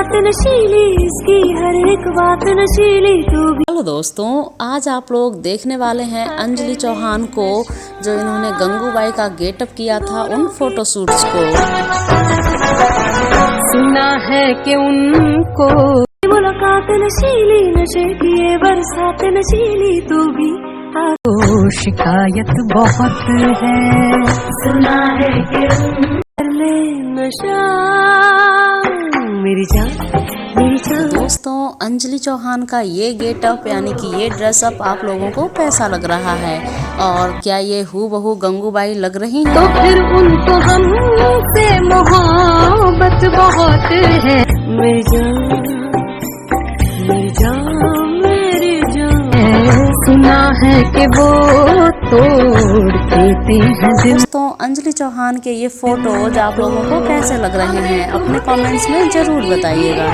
मुलाकात नशीली, इसकी हर एक बात नशीली, तू भी। हेलो दोस्तों, आज आप लोग देखने वाले हैं अंजलि चौहान को, जो इन्होंने गंगूबाई का गेटअप किया था उन फोटोशूट्स को। सुना है कि उनको मुलाकात नशीली, नशे की बरसात नशीली, तू भी तो शिकायत बहुत है। सुना है कि कर ले नशा मेरी जान, मेरी जान। दोस्तों, अंजलि चौहान का ये गेटअप यानी कि ये ड्रेसअप आप लोगों को कैसा लग रहा है, और क्या ये हूबहू गंगूबाई लग रही हैं? तो फिर उनको हमसे मोहब्बत बहुत है। मेरी जान, मेरी जान, मेरी जान। सुना है कि वो तोड़ देते हैं दिल। दोस्तों, अंजलि चौहान के ये फोटोज आप लोगों को कैसे लग रहे हैं, अपने कमेंट्स में जरूर बताइएगा।